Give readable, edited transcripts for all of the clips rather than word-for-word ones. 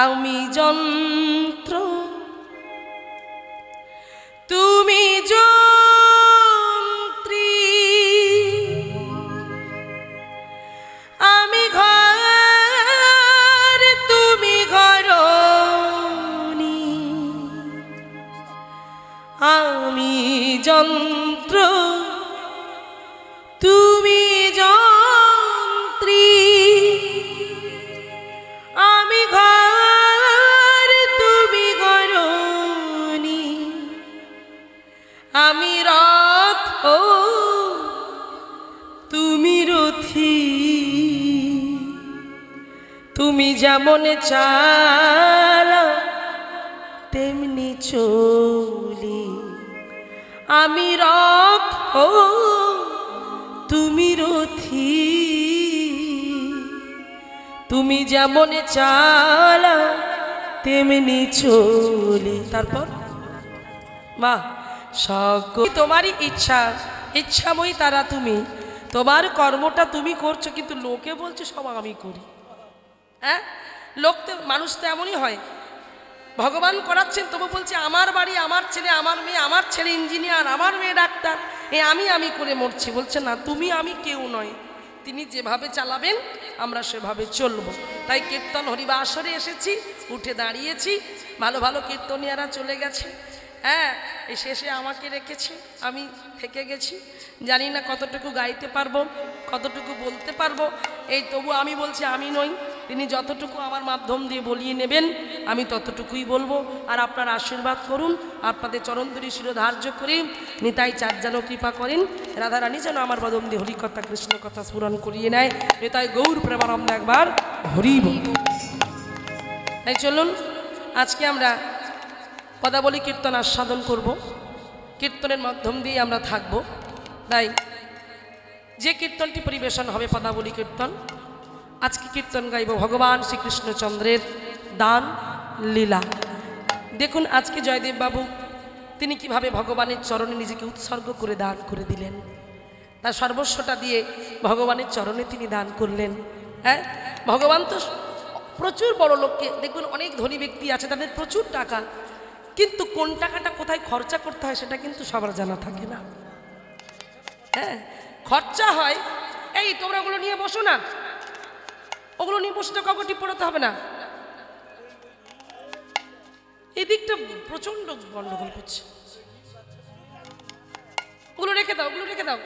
আমি যন্ত্র তুমি যন্ত্রী, আমি ঘর তুমি ঘরণী। আমি যন্ত্র তুমি যন্ত্রী, আমি ঘর তুমি ঘরণী। আমি রথ তুমি রথী, তুমি যেমন চালাও তেমনি চলি। আমি রথ তুমি রথী, তুমি যেমন চালাও তেমনি চলি। তারপর মা সকল তোমারই ইচ্ছা, ইচ্ছাময়ী তারা তুমি, তোমার কর্মটা তুমি করছো, কিন্তু লোকে বলছে সব আমি করি। হ্যাঁ, লোক তো, মানুষ তো এমনই হয়, ভগবান করাচ্ছেন তবু বলছে আমার বাড়ি, আমার ছেলে, আমার মেয়ে, আমার ছেলে ইঞ্জিনিয়ার, আমার মেয়ে ডাক্তার, আমি করে মরছি। বলছে না, তুমি আমি কেউ নয়, তিনি যেভাবে চালাবেন আমরা সেভাবে চলব। তাই কীর্তন হরিবাসরে এসেছি, উঠে দাঁড়িয়েছি, ভালো ভালো কীর্তনিয়ারা চলে গেছে। হ্যাঁ, এই শেষে আমাকে রেখেছে, আমি থেকে গেছি। জানি না কতটুকু গাইতে পারবো, কতটুকু বলতে পারবো। এই তবু আমি বলছি আমি নই, তিনি যতটুকু আমার মাধ্যম দিয়ে বলিয়ে নেবেন আমি ততটুকুই বলবো। আর আপনার আশীর্বাদ করুন, আপনাদের চরণধরি শিরোধার্য করি, নিতাই চাঁদ যেন কৃপা করেন, রাধারানী যেন আমার বদন দিয়ে হরিকথা কৃষ্ণ কথা স্মরণ করিয়ে নেয়। নিতাই গৌর প্রেমানন্দ একবার হরিব। তাই চলুন আজকে আমরা পদাবলী কীর্তন আস্বাদন করব, কীর্তনের মাধ্যম দিয়ে আমরা থাকব। তাই যে কীর্তনটি পরিবেশন হবে পদাবলী কীর্তন, আজকে কীর্তন গাইব ভগবান শ্রীকৃষ্ণচন্দ্রের দান লীলা। দেখুন আজকে জয়দেব বাবু তিনি কিভাবে ভগবানের চরণে নিজেকে উৎসর্গ করে দান করে দিলেন, তার সর্বস্বটা দিয়ে ভগবানের চরণে তিনি দান করলেন। হ্যাঁ, ভগবান তো প্রচুর বড় লোককে দেখবেন, অনেক ধনী ব্যক্তি আছে তাদের প্রচুর টাকা, কিন্তু কোন টাকাটা কোথায় খরচা করতে হয় সেটা কিন্তু সবার জানা থাকে না। হ্যাঁ, খরচা হয়, এই তোমরা ওগুলো নিয়ে বসো না, ওগুলো নিয়ে বসে তো কাউকে পড়াতে হবে না, এই দিকটা প্রচন্ড গন্ডগোল করছে, ওগুলো রেখে দাও, ওগুলো রেখে দাও।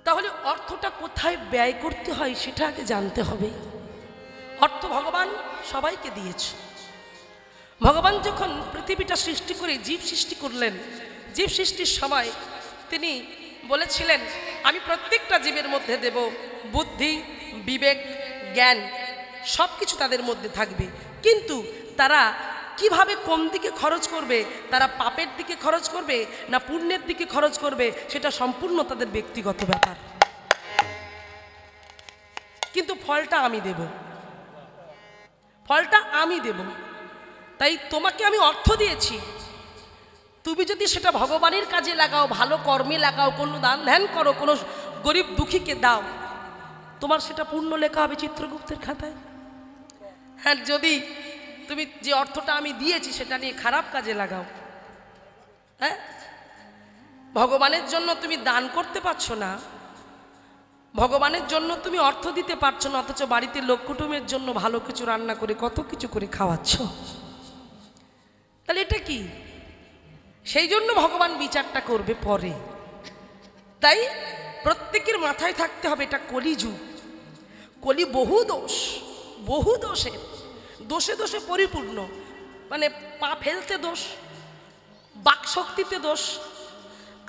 তাহলে অর্থটা কোথায় ব্যয় করতে হয় সেটা আগে জানতে হবে। অর্থ ভগবান সবাইকে দিয়েছে। ভগবান যখন পৃথিবীটা সৃষ্টি করে জীব সৃষ্টি করলেন, জীব সৃষ্টির সময় তিনি বলেছিলেন আমি প্রত্যেকটা জীবের মধ্যে দেব বুদ্ধি, বিবেক, জ্ঞান, সব কিছু তাদের মধ্যে থাকবে। কিন্তু তারা কিভাবে কোন দিকে খরচ করবে, তারা পাপের দিকে খরচ করবে না পুণ্যের দিকে খরচ করবে, সেটা সম্পূর্ণ তাদের ব্যক্তিগত ব্যাপার। কিন্তু ফলটা আমি দেব, ফলটা আমি দেব। তাই তোমাকে আমি অর্থ দিয়েছি, তুমি যদি সেটা ভগবানের কাজে লাগাও, ভালো কর্মে লাগাও, কোনো দান ধ্যান করো, কোনো গরিব দুঃখীকে দাও, তোমার সেটা পুণ্য লেখা হবে চিত্রগুপ্তের খাতায়। হ্যাঁ, যদি তুমি যে অর্থটা আমি দিয়েছি সেটা নিয়ে খারাপ কাজে লাগাও, হ্যাঁ, ভগবানের জন্য তুমি দান করতে পারছো না, ভগবানের জন্য তুমি অর্থ দিতে পারছো না, অথচ বাড়িতে লোক কুটুমের জন্য ভালো কিছু রান্না করে কত কিছু করে খাওয়াচ্ছ, তাহলে এটা কি? সেই জন্য ভগবান বিচারটা করবে পরে। তাই প্রত্যেকের মাথায় থাকতে হবে এটা কলিযুগ, কলি বহু দোষ, বহু দোষের, দোষে দোষে পরিপূর্ণ, মানে পা ফেলতে দোষ, বাকশক্তিতে দোষ,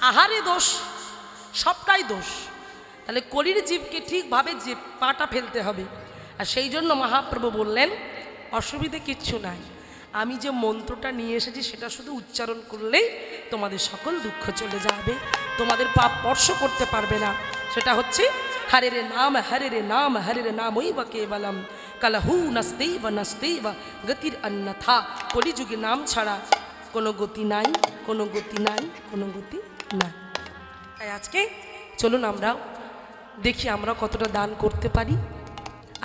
আহারে দোষ, সবটাই দোষ। তাহলে কলির জীবকে ঠিকভাবে যে পাটা ফেলতে হবে। আর সেই জন্য মহাপ্রভু বললেন অসুবিধে কিচ্ছু নাই, আমি যে মন্ত্রটা নিয়ে এসেছি সেটা শুধু উচ্চারণ করলেই তোমাদের সকল দুঃখ চলে যাবে, তোমাদের পাপ স্পর্শ করতে পারবে না। সেটা হচ্ছে হরে রে নাম, হরে রে নাম, হরে রে নাম ওই বা কেবলম কলহু নস্তেব নস্তেব গতির অন্যথা। কলিযুগে নাম ছাড়া কোনো গতি নাই। কোনো গতি নাই, কোনো গতি নাই। তাই আজকে চলুন আমরাও দেখি আমরা কতটা দান করতে পারি।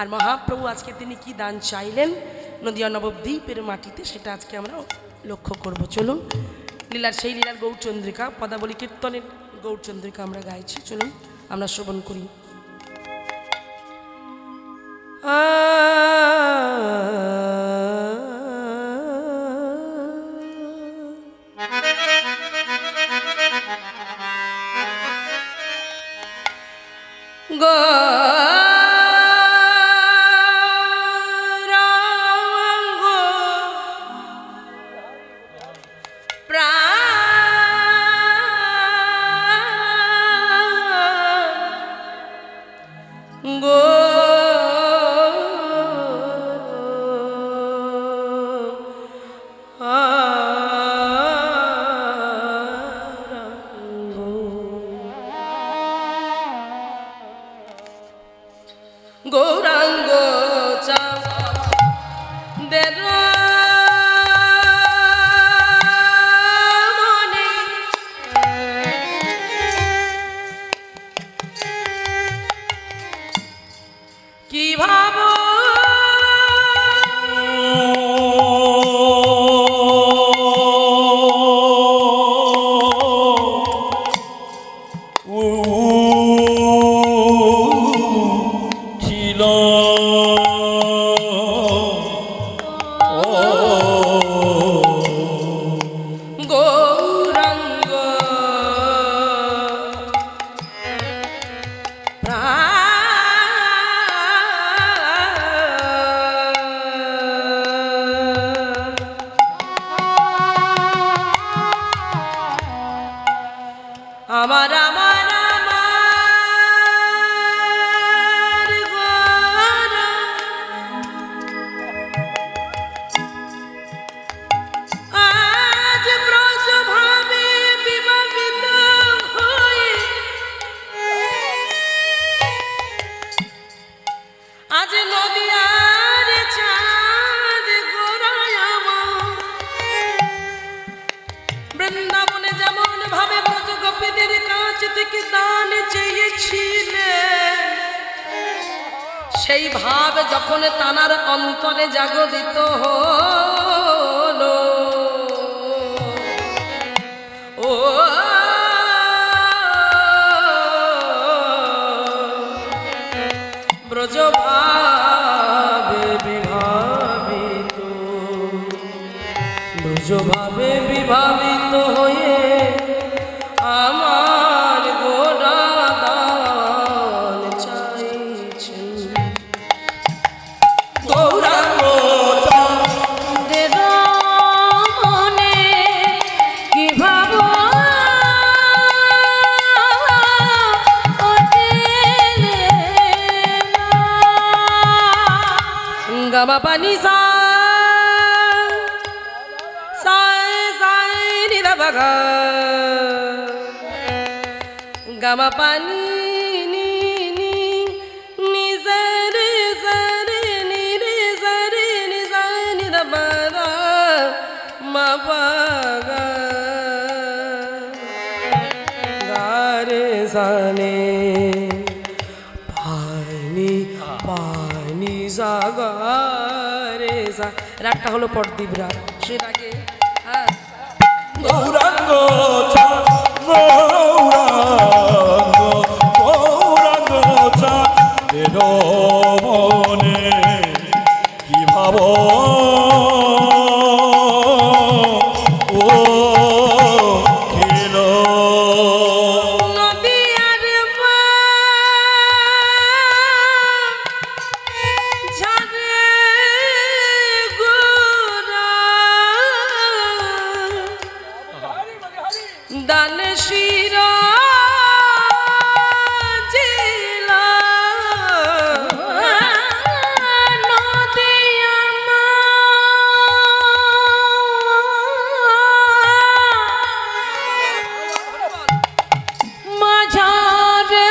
আর মহাপ্রভু আজকে তিনি কি দান চাইলেন নদিয়া নবদ্বীপের মাটিতে, সেটা আজকে আমরা লক্ষ্য করব। চলুন লীলার সেই লীলার গৌরচন্দ্রিকা পদাবলী কীর্তনের গৌরচন্দ্রিকা আমরা গাইছি, চলুন আমরা শ্রবণ করি। গৌরাঙ্গ চাঁদের মনে কি ভাবো আমার আমার আজ ব্রজ ভাবে বিবাহিত হয়ে আজ নদিয়ার চাঁদ গোরায় বৃন্দাবনে যেমন ভাবে ব্রজ গোপীদের কাছ থেকে দান চেয়েছিলে, সেই ভাব যখন তানার অন্তরে জাগরিত হলো, ও ব্রজ ভাবে বিভাবিত, ব্রজ ভাবে বিভাবিত হয়ে আমার গোরা দান চাইছেন। গৌরাঙ্গ চাঁদের মনে কি ভাবো গামা পানি সা বাগা গামা পানি নি নি নি জারে জারে নি রে জারে নি জানি রবারা মা বাগা গারে জানে পানি পানি জাগারে জা। রাগটা হলো পরদীপ রাগ, সে রাগে গৌরাঙ্গ গৌরাঙ্গ গৌরাঙ্গ চাঁদের মনে কি ভাবো ও খেল নদিয়ার ঝাড়ে গোরা দান শিরা জিলা নদিয়া মাঝারে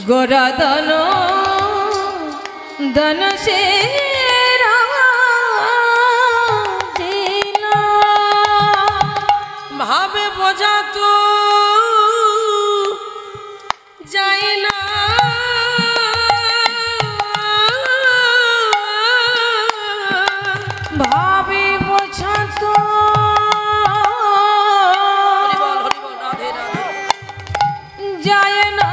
গোরা দান धन से ভাবে বোঝা তো যায় না, भावे বোঝা তো হরি বল রাধে রাধে। যায় না,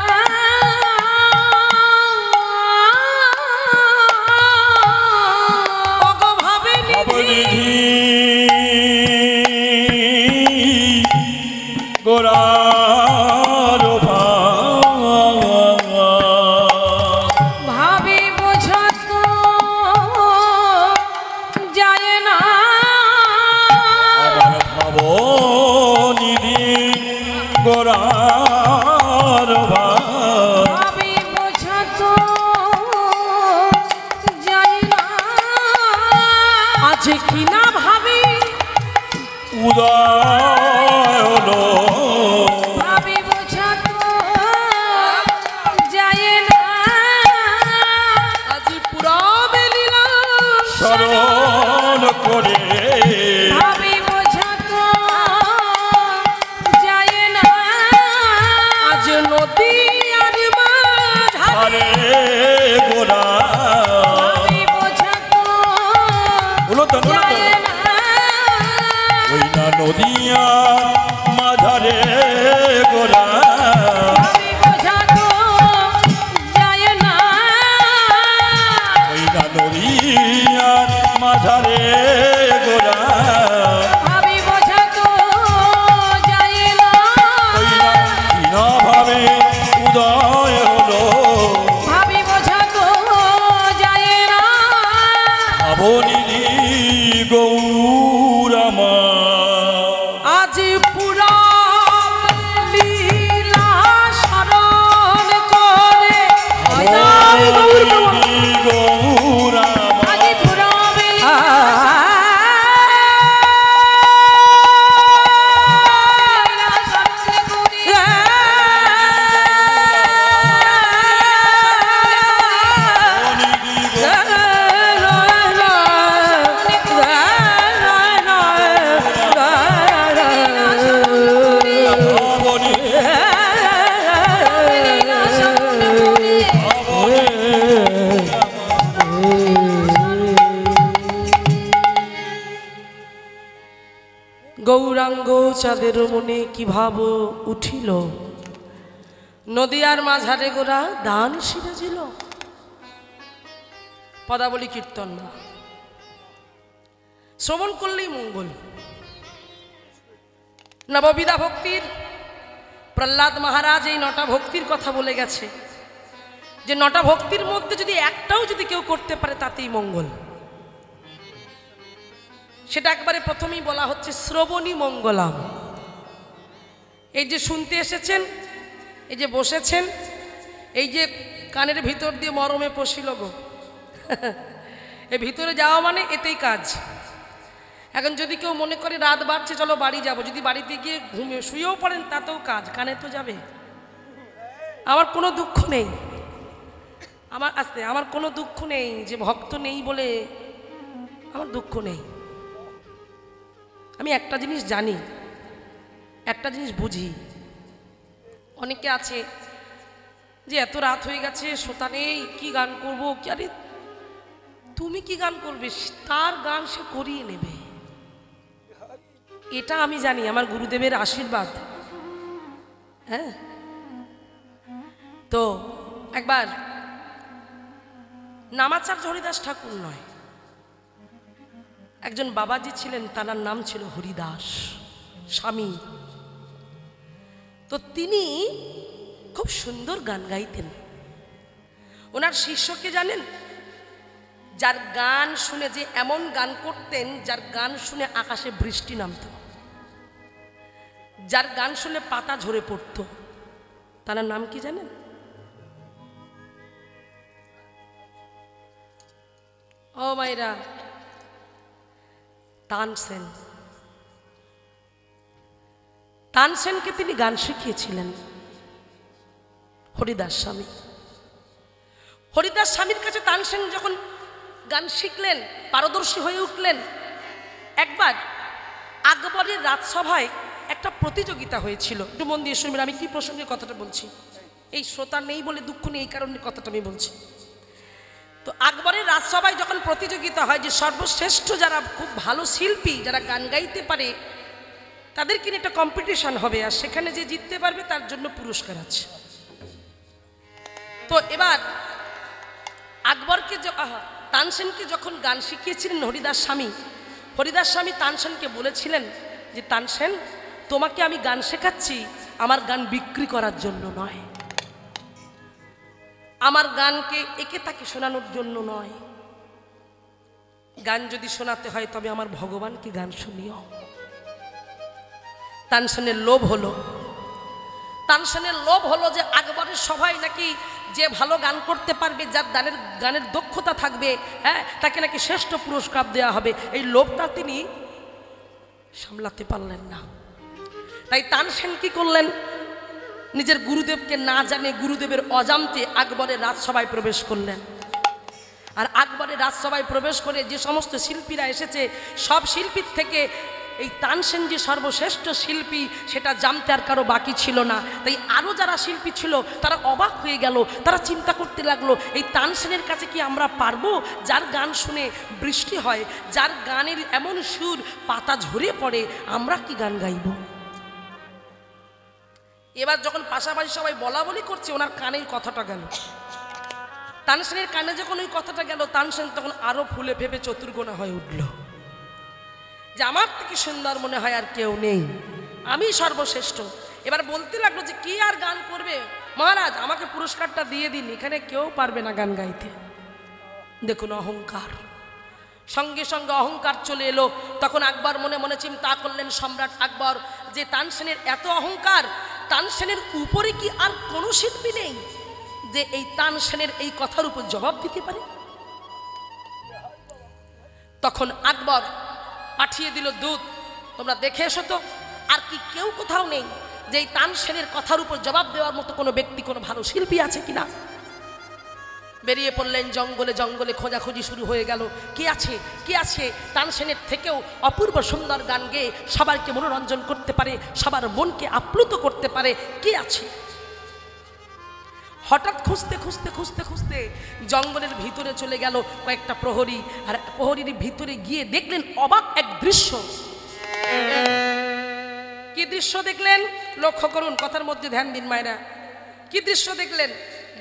ওগো ভাবে নিধি গোরার ভাবে বোঝা তো যায় না, আমার ভাব নিধি গোরার ভাবে বোঝা তো যায় না, আছে কি না ভাবি উদয় হলো ভাবে বোঝা তো যায় না, আজি পুরা বেলিলা স্মরণ করে ভাবে বোঝা তো যায় না, আজ নদী আর মাঝ আরে গোরা ভাবে বোঝা তো বলো তো যায় না, ওই না নদিয়া মাঝারে গোরা ভাবে বোঝা তো যায় না, ওই না নদিয়ার মাঝারে গোরা ভাবে বোঝা তো যায় না, ওই না কিনা ভাবে উদয় হলো ভাবে বোঝা তো যায় না, আবনিধি গৌরামা আজ পুরা লীলা স্মরণ করে আবনিধি গৌরামা আজি পুরা বেলা গৌরাঙ্গ চাঁদের মনে কি ভাব উঠিল, নদিয়ার মাঝারে গোরা দান সিরাজিল। পদাবলী কীর্তন না, শ্রবণ করলেই মঙ্গল। নববিধা ভক্তির প্রহ্লাদ মহারাজ এই 9টা ভক্তির কথা বলে গেছে, যে 9টা ভক্তির মধ্যে যদি একটাও যদি কেউ করতে পারে তাতেই মঙ্গল। সেটা একবারে প্রথমেই বলা হচ্ছে শ্রবণী মঙ্গলাম। এই যে শুনতে এসেছেন, এই যে বসেছেন, এই যে কানের ভিতর দিয়ে মরমে পশিল গো, এ ভিতরে যাওয়া মানে এতেই কাজ। এখন যদি কেউ মনে করে রাত বাড়ছে চলো বাড়ি যাব, যদি বাড়িতে গিয়ে ঘুমিয়ে শুয়েও পড়েন তাতেও কাজ, কানে তো যাবে। আমার কোনো দুঃখ নেই, আমার কোনো দুঃখ নেই যে ভক্ত নেই বলে আমার দুঃখ নেই। আমি একটা জিনিস জানি, একটা জিনিস বুঝি। অনেকে আছে যে এত রাত হয়ে গেছে, শ্রোতা নেই, কি গান করবো। আরে তুমি কি গান করবে, তার গান সে করিয়ে নেবে, এটা আমি জানি, আমার গুরুদেবের আশীর্বাদ। হ্যাঁ, তো একবার নামাচার্য হরিদাস ঠাকুর নয়, একজন বাবাজি ছিলেন, তার নাম ছিল হরিদাস স্বামী। তো তিনি খুব সুন্দর গান গাইতেন। ওনার শিষ্যকে জানেন, যার গান শুনে, যে এমন গান করতেন যার গান শুনে আকাশে বৃষ্টি নামত, যার গান শুনে পাতা ঝরে পড়ত, তার নাম কি জানেন? ও মাইরা, তানসেন। তানসেনকে তিনি গান শিখিয়েছিলেন হরিদাস স্বামী। হরিদাস স্বামীর কাছে তানসেন যখন গান শিখলেন, পারদর্শী হয়ে উঠলেন, একবার আকবরের রাজসভায় একটা প্রতিযোগিতা হয়েছিল। একটু মন দিয়ে শুনবেন আমি কি প্রসঙ্গে কথাটা বলছি। এই শ্রোতা নেই বলে দুঃখ নেই, এই কারণে কথাটা আমি বলছি। তো আকবরের রাজসভায় যখন প্রতিযোগিতা হয় যে সর্বশ্রেষ্ঠ যারা খুব ভালো শিল্পী, যারা গান গাইতে পারে, তাদেরকে নিয়ে একটা কম্পিটিশন হবে, আর সেখানে যে জিততে পারবে তার জন্য পুরস্কার আছে। তো এবার আকবরকে তানসেনকে যখন গান শিখিয়েছিলেন হরিদাস স্বামী, হরিদাস স্বামী তানসেনকে বলেছিলেন যে তানসেন, তোমাকে আমি গান শেখাচ্ছি আমার গান বিক্রি করার জন্য নয়, আমার গানকে একে তাকে শোনানোর জন্য নয়, গান যদি শোনাতে হয় তবে আমার ভগবানকে গান শুনিও। তানসেনের লোভ হলো, তানসেনের লোভ হলো যে আকবরের সভায় নাকি যে ভালো গান করতে পারবে, যার গানের দক্ষতা থাকবে, হ্যাঁ, তাকে নাকি শ্রেষ্ঠ পুরস্কার দেওয়া হবে। এই লোভটা তিনি সামলাতে পারলেন না। তাই তানসেন কি করলেন, নিজের গুরুদেবকে না জানে গুরুদেবের অজান্তে আকবরের রাজসভায় প্রবেশ করলেন। আর আকবরের রাজসভায় প্রবেশ করে যে সমস্ত শিল্পীরা এসেছে, সব শিল্পীর থেকে এই তানসেন যে সর্বশ্রেষ্ঠ শিল্পী সেটা জানতে আর কারো বাকি ছিল না। তাই আরও যারা শিল্পী ছিল তারা অবাক হয়ে গেল, তারা চিন্তা করতে লাগলো এই তানসেনের কাছে কি আমরা পারবো, যার গান শুনে বৃষ্টি হয়, যার গানের এমন সুর পাতা ঝরে পড়ে, আমরা কি গান গাইব? এবার যখন পাশাপাশি সবাই বলা বলি করছে, ওনার কানের কথাটা গেল, তানসেনের কানে যখন ওই কথাটা গেল, তানসেন তখন আরো ফুলে ফেপে চতুর্গোণা হয়ে উঠল যে আমার থেকে সুন্দর মনে হয় আর কেউ নেই, আমি সর্বশ্রেষ্ঠ। এবার বলতে লাগলো যে কি আর গান করবে মহারাজ, আমাকে পুরস্কারটা দিয়ে দিন, এখানে কেউ পারবে না গান গাইতে। দেখুন অহংকার, সঙ্গে সঙ্গে অহংকার চলে এলো। তখন আকবর মনে মনে চিন্তা করলেন, সম্রাট আকবর, যে তানসেনের এত অহংকার, তানসেনের উপরে কি আর কোনো শিল্পী নেই যে এই তানসেনের এই কথার উপর জবাব দিতে পারে? তখন আকবর পাঠিয়ে দিল দূত, তোমরা দেখে এসো তো আর কি কেউ কোথাও নেই যে এই তানসেনের কথার উপর জবাব দেওয়ার মতো কোনো ব্যক্তি, কোনো ভালো শিল্পী আছে কিনা। বেরিয়ে পড়লেন জঙ্গলে, জঙ্গলে খোঁজাখুঁজি শুরু হয়ে গেল, কে আছে কে আছে তানসেনের থেকেও অপূর্ব সুন্দর গান গেয়ে সবাইকে মনোরঞ্জন করতে পারে, সবার মনকে আপ্লুত করতে পারে, কে আছে? হঠাৎ খুঁজতে খুঁজতে খুঁজতে খুঁজতে জঙ্গলের ভিতরে চলে গেল কয়েকটা প্রহরী, আর প্রহরীর ভিতরে গিয়ে দেখলেন অবাক এক দৃশ্য। কি দৃশ্য দেখলেন লক্ষ্য করুন, কথার মধ্যে ধ্যান দিন মায়েরা। কি দৃশ্য দেখলেন?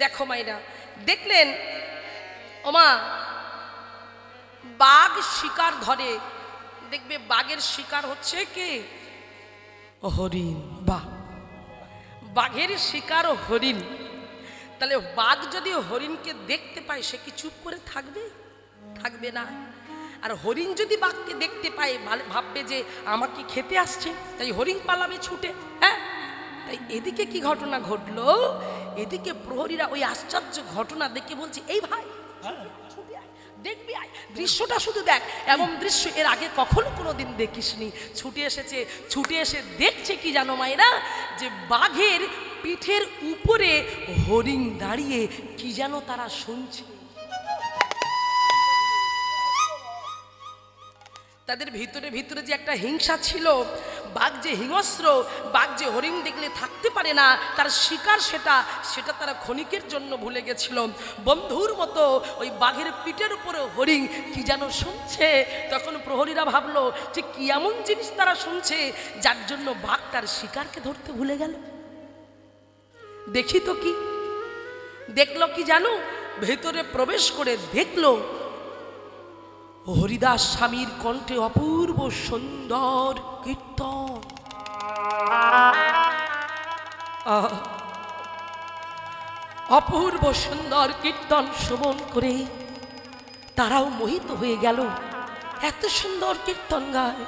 দেখো মায়েরা, দেখলেন ওমা বাঘ শিকার ধরে, দেখবে বাঘের শিকার হচ্ছে কে? হরিণ। বাঘ, বাঘের শিকার ও হরিণ। তাহলে বাঘ যদি হরিণকে দেখতে পায় সে কি চুপ করে থাকবে? থাকবে না। আর হরিণ যদি বাঘকে দেখতে পায় ভাববে যে আমাকে খেতে আসছে, তাই হরিণ পালাবে ছুটে। হ্যাঁ, তাই এদিকে কি ঘটনা ঘটলো, এদিকে প্রহরীরা ওই আশ্চর্য ঘটনা দেখে বলছে, এই ভাই দেখবি আয়, দৃশ্যটা শুধু দেখ, এমন দৃশ্য এর আগে কখনো কোনোদিন দেখিসনি। ছুটে এসেছে, ছুটে এসে দেখছে কি জানো মায়েরা, যে বাঘের পিঠের উপরে হরিণ দাঁড়িয়ে কি যেন তারা শুনছে। তাদের ভিতরে ভিতরে যে একটা হিংসা ছিল, বাঘ যে হিংস্র, বাঘ যে হরিণ দেখলে থাকতে পারে না, তার শিকার সেটা তারা ক্ষণিকের জন্য ভুলে গেছিল। বন্ধুর মতো ওই বাঘের পিঠের উপরে হরিণ কি যেন শুনছে। তখন প্রহরীরা ভাবলো যে কি এমন জিনিস তারা শুনছে যার জন্য বাঘ তার শিকারকে ধরতে ভুলে গেল। দেখি তো কি দেখলো, কি জানো, ভেতরে প্রবেশ করে দেখলো হরিদাস স্বামীর কণ্ঠে অপূর্ব সুন্দর কীর্তন। অপূর্ব সুন্দর কীর্তন শ্রবণ করে তারাও মোহিত হয়ে গেল। এত সুন্দর কীর্তন গায়,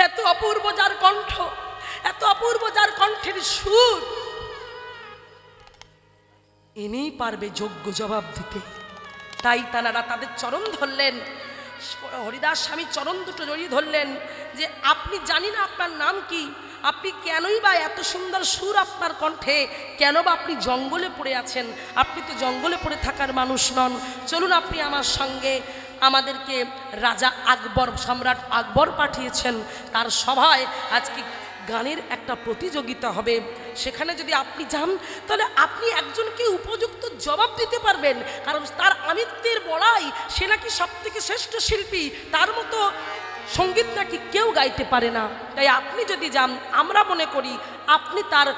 এত অপূর্ব যার কণ্ঠ, এত অপূর্ব যার কণ্ঠের সুর, ইনিই পারবে যোগ্য জবাব দিতে। তাই তারা তাদের চরণ ধরলেন, হরিদাস স্বামী চরণ দুটো জড়িয়ে ধরলেন যে আপনি জানি না আপনার নাম কি, আপনি কেনই বা এত সুন্দর সুর আপনার কণ্ঠে, কেন বা আপনি জঙ্গলে পড়ে আছেন? আপনি তো জঙ্গলে পড়ে থাকার মানুষ নন। চলুন আপনি আমার সঙ্গে, আমাদেরকে রাজা আকবর, সম্রাট আকবর পাঠিয়েছেন, তার সভায় আজকে গানের একটা প্রতিযোগিতা হবে। সেখানে যদি আপনি যান তাহলে আপনি একজনকে উপযুক্ত জবাব দিতে পারবেন, কারণ তার আমিত্বের বড়াই, সে নাকি সব থেকে শ্রেষ্ঠ শিল্পী, তার মতো সঙ্গীত নাকি কেউ গাইতে পারে না। তাই আপনি যদি যান, আমরা মনে করি আপনি তার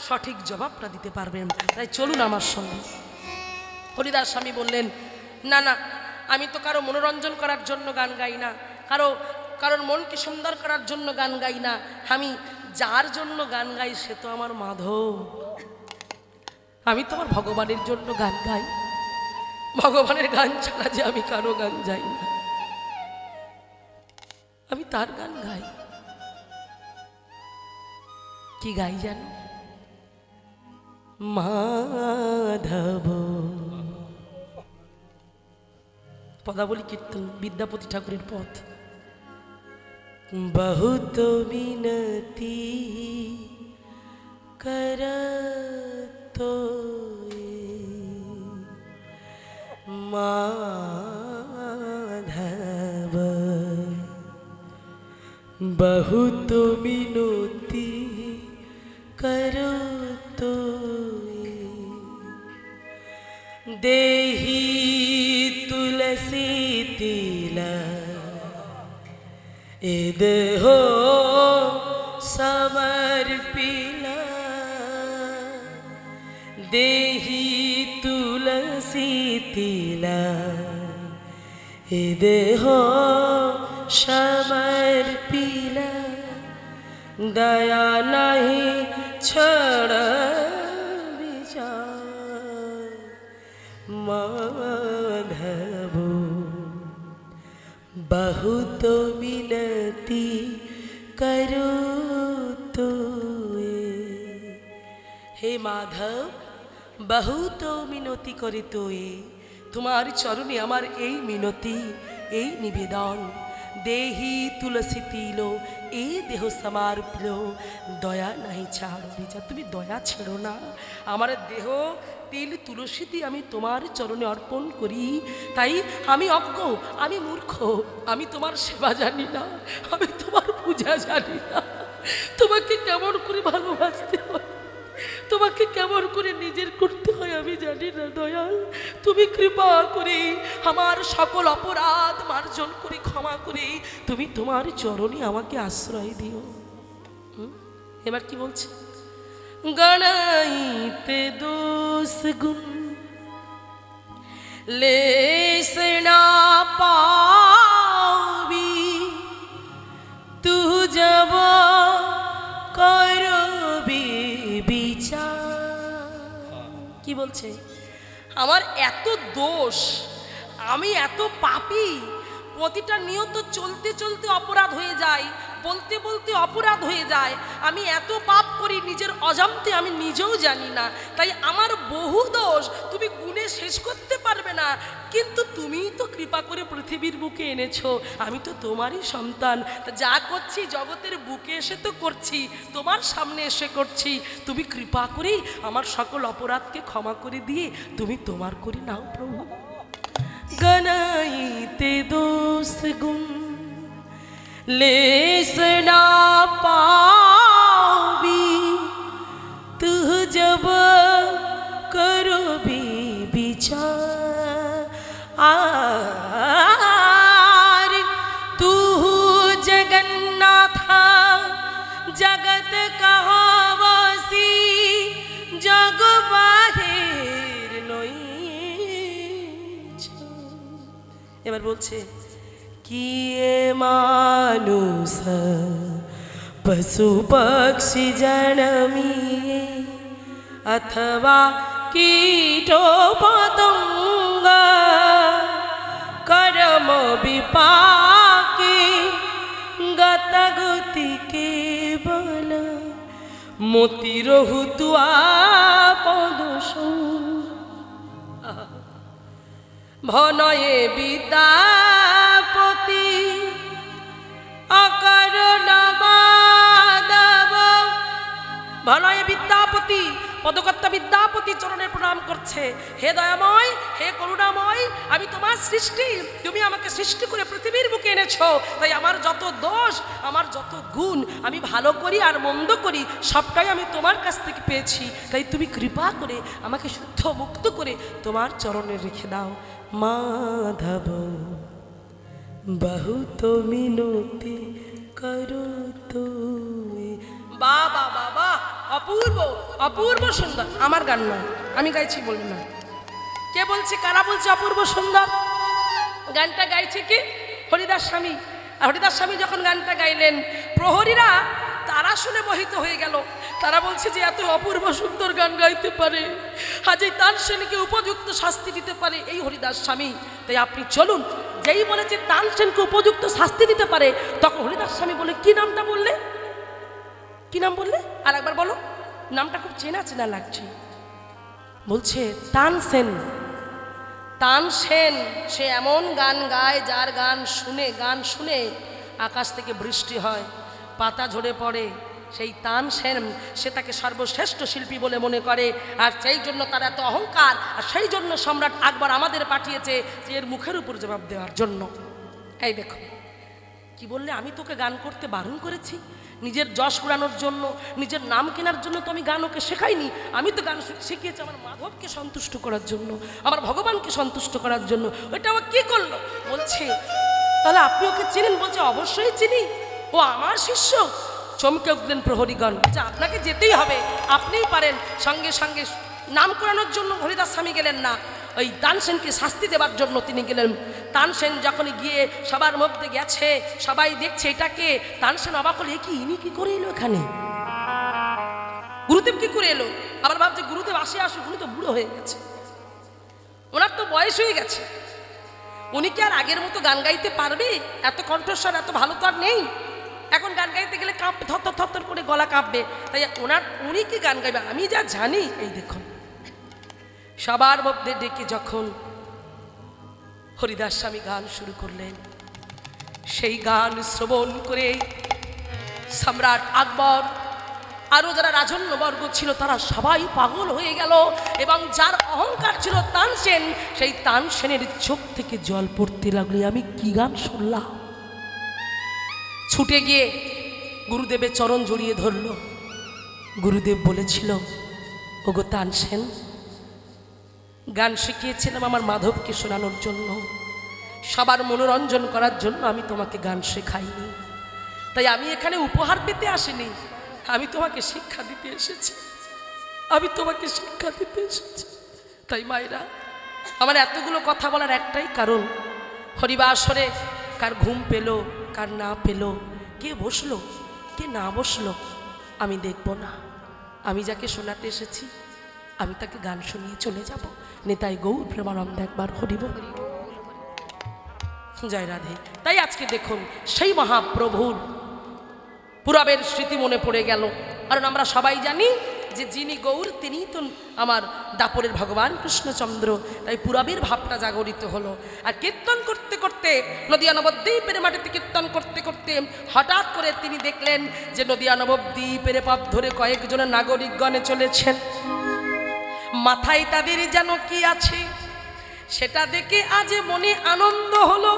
সঠিক জবাবটা দিতে পারবেন। তাই চলুন আমার সঙ্গে। হরিদাস স্বামী বললেন, না না, আমি তো কারো মনোরঞ্জন করার জন্য গান গাই না, কারোর মনকে সুন্দর করার জন্য গান গাই না। আমি যার জন্য গান গাই সে তো আমার মাধব। আমি তো আমার ভগবানের জন্য গান গাই। ভগবানের গান ছাড়া যে আমি কারো গান যাই না, আমি তার গান গাই। কি গাই জানো? মাধব। পদাবলী কীর্তন, বিদ্যাপতি ঠাকুরের পথ। बहुत विनती करतो माधव, बहुत विनती करतो देहि तुलसी तिला देहो समर्पिला, देहि तुलसी तिला देहो समर्पिला, दया नहीं छोड़ विचार माधव, बहुत विनती करो तो। हे माधव, बहुत मिनती करे तो तुम्हार चरणे आमार এই মিনতি, এই নিবেদন। দেহি তুলসী তিল এই দেহ সমর্পিল, দয়া নাই ছাড় বিচার। তুমি দয়া ছেড়ো না, আমার দেহ তিল তুলসী দিয়ে আমি তোমার চরণে অর্পণ করি। তাই আমি অজ্ঞ, আমি মূর্খ, আমি তোমার সেবা জানি না, আমি তোমার পূজা জানি না। তোমাকে কেমন করে ভালোবাসতে হয়, তোমাকে কেমন করে নিজের করতে হয় আমি জানি না। দয়াল, তুমি কৃপা করে আমার সকল অপরাধ মার্জন করে ক্ষমা করে তুমি তোমার চরণে আমাকে আশ্রয় দিও। এবার কি বলছে? গণাইতে দোষ গুণ लेस ना पावी, तू जब করবি বিচার। কি বলছে? আমার এত দোষ, আমি এত পাপী, প্রতিটা নিয়ত চলতে চলতে অপরাধ হয়ে যায়, বলতে বলতে অপরাধ হয়ে যায়। আমি এত পাপ করি নিজের অজান্তে, আমি নিজেও জানি না। তাই আমার বহু দোষ তুমি গুণে শেষ করতে পারবে না। কিন্তু তুমিই তো কৃপা করে পৃথিবীর বুকে এনেছো, আমি তো তোমারই সন্তান। যা করছি জগতের বুকে এসে তো করছি, তোমার সামনে এসে করছি। তুমি কৃপা করেই আমার সকল অপরাধকে ক্ষমা করে দিয়ে তুমি তোমার করে নাও প্রভু। গনাইতে দোষ গুণ लेस ना पावी, तू जब करबी বিচার। तू जगन्नाथ जगत कहावसी, जग बाहिर नई। এবার বলছে किए मानुष पशु पक्षी जनमिए, अथवा कीटो पतंग कर्म विपाके, गतगति केवल मोती रहुतु आपदोष। ভনয়ে বিদ্যাপতি অকরণ মাধব, ভলয় বিদ্যাপতি পদকর্তা বিদ্যাপতি চরণে প্রণাম করছে। হে দয়াময়, হে করুণাময়, আমি তোমার সৃষ্টি, তুমি আমাকে সৃষ্টি করে পৃথিবীর বুকে এনেছো, তাই আমার যত দোষ, আমার যত গুণ, আমি ভালো করি আর মন্দ করি সবটাই আমি তোমার কাছ থেকে পেয়েছি, তাই তুমি কৃপা করে আমাকে শুদ্ধ মুক্ত করে তোমার চরণে রেখে দাও। মাধব বহুত মিনতি করো তুমি। বাবা বাবা, অপূর্ব অপূর্ব সুন্দর। আমার গান নয়, আমি গাইছি বলবো না। কে বলছে, কারা বলছে অপূর্ব সুন্দর? গানটা গাইছে কে? হরিদাস স্বামী। আর হরিদাস স্বামী যখন গানটা গাইলেন, প্রহরীরা তারা শুনে মোহিত হয়ে গেল। তারা বলছে যে এত অপূর্ব সুন্দর গান গাইতে পারে, আজ এই তানসেনকে উপযুক্ত শাস্তি দিতে পারে এই হরিদাস স্বামী। তাই আপনি চলুন। যেই বলেছে তানসেনকে উপযুক্ত শাস্তি দিতে পারে, তখন হরিদাস স্বামী বলে, কি নামটা বললে? কি নাম বললে? আর একবার বলো। নামটা খুব চেনা চেনা লাগছে। বলছে তানসেন। তানসেন সে এমন গান গায়, যার গান শুনে আকাশ থেকে বৃষ্টি হয়, পাতা ঝরে পড়ে। সেই তানসেন, সে তাকে সর্বশ্রেষ্ঠ শিল্পী বলে মনে করে। আর সেই জন্য তার এত অহংকার, আর সেই জন্য সম্রাট আকবর আমাদের পাঠিয়েছে যে এর মুখের উপর জবাব দেওয়ার জন্য। এই দেখো কি বললে, আমি তোকে গান করতে বারণ করেছি? নিজের যশ কুড়ানোর জন্য, নিজের নাম কেনার জন্য তো আমি গান ওকে শেখাইনি। আমি তো গান শিখিয়েছি আমার মাধবকে সন্তুষ্ট করার জন্য, আমার ভগবানকে সন্তুষ্ট করার জন্য। ওইটা ও কি করলো? বলছে তাহলে আপনি ওকে চিনেন? বলছে অবশ্যই চিনি, ও আমার শিষ্য। চমকে উঠলেন প্রহরীগণ, যে আপনাকে যেতেই হবে, আপনিই পারেন। সঙ্গে সঙ্গে নাম করানোর জন্য হরিদাস স্বামী গেলেন না, ওই তানসেনকে শাস্তি দেওয়ার জন্য তিনি গেলেন। তানসেন যখন গিয়ে সবার মধ্যে গেছে, সবাই দেখছে এটাকে, তানসেন অবাক হলে, কি ইনি কি করে এলো এখানে? গুরুদেব কি করে এলো? আবার ভাবছে গুরুদেব আসুক, উনি তো বুড়ো হয়ে গেছে, ওনার তো বয়স হয়ে গেছে, উনি কি আর আগের মতো গান গাইতে পারবে? এত কণ্ঠস্বর এত ভালো তো আর নেই। এখন গান গাইতে গেলে কাঁপবে, থর করে গলা কাঁপবে। তাই উনি কি গান গাইবে? আমি যা জানি, এই দেখুন সবার মধ্যে ডেকে যখন হরিদাস স্বামী গান শুরু করলেন, সেই গান শ্রবণ করে সম্রাট আকবর আরো যারা রাজন্যবর্গ ছিল তারা সবাই পাগল হয়ে গেল। এবং যার অহংকার ছিল তানসেন, সেই তানসেনের চোখ থেকে জল পড়তে লাগলো। আমি কি গান শুনলাম? ছুটে গিয়ে গুরুদেবের চরণ জড়িয়ে ধরল। গুরুদেব বলেছিল, ওগো তানসেন, গান শিখিয়েছিলাম আমার মাধবকে শোনানোর জন্য, সবার মনোরঞ্জন করার জন্য আমি তোমাকে গান শেখাইনি। তাই আমি এখানে উপহার পেতে আসিনি, আমি তোমাকে শিক্ষা দিতে এসেছি, আমি তোমাকে শিক্ষা দিতে এসেছি। তাই মায়েরা, আমার এতগুলো কথা বলার একটাই কারণ, হরিবাসরে কার ঘুম পেল, কার না পেল, কে বসলো কে না বসলো আমি দেখব না। আমি যাকে শোনাতে এসেছি আমি তাকে গান শুনিয়ে চলে যাব। নেতাই গৌর প্রেমানন্দ একবার হরিব জয় রাধে। তাই আজকে দেখুন সেই মহাপ্রভুর পুরাবের স্মৃতি মনে পড়ে গেল। কারণ আমরা সবাই জানি যে যিনি গৌর তিনিই তো আমার দাপরের ভগবান কৃষ্ণচন্দ্র। তাই পুরাবের ভাবটা জাগরিত হলো। আর কীর্তন করতে করতে নদিয়া নবদ্বীপের মাটিতে কীর্তন করতে করতে হঠাৎ করে তিনি দেখলেন যে নদিয়া নবদ্বীপের পথ ধরে কয়েকজন নাগরিকগণে চলেছেন। মাথায় তাদের যেন কি আছে সেটা দেখে আজ মনে আনন্দ হলো।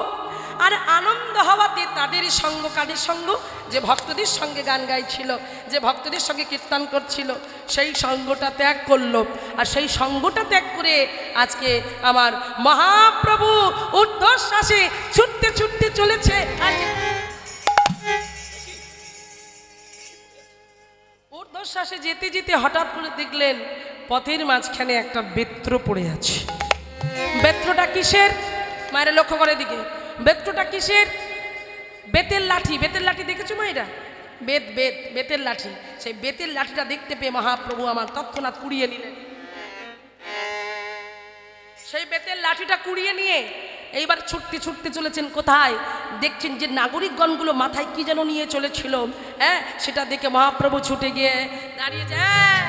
আর আনন্দ হওয়াতে তাদের সঙ্গ, কাদের সঙ্গ? যে ভক্তদের সঙ্গে গান গাইছিল, যে ভক্তদের সঙ্গে কীর্তন করছিল, সেই সঙ্গটা ত্যাগ করলো। আর সেই সঙ্গটা ত্যাগ করে আজকে আমার মহাপ্রভু ঊর্ধ্বশ্বাসে ছুটতে ছুটতে চলেছে। ঊর্ধ্বশ্বাসে যেতে যেতে হঠাৎ করে দেখলেন পথের মাঝখানে একটা বেত্র পড়ে আছে। বেত্রটা কিসের? মায়েরা লক্ষ্য করে দিকে, বেত্রটা কিসের? বেতের লাঠি। বেতের লাঠি দেখেছো মায়েরা? বেতের লাঠি। সেই বেতের লাঠিটা দেখতে পেয়ে মহাপ্রভু আমার তৎক্ষণাৎ কুড়িয়ে নিলেন। সেই বেতের লাঠিটা কুড়িয়ে নিয়ে এইবার ছুটতে ছুটতে চলেছেন কোথায়? দেখছেন যে নাগরিকগণগুলো মাথায় কি যেন নিয়ে চলেছিল, হ্যাঁ, সেটা দেখে মহাপ্রভু ছুটে গিয়ে দাঁড়িয়ে যায়।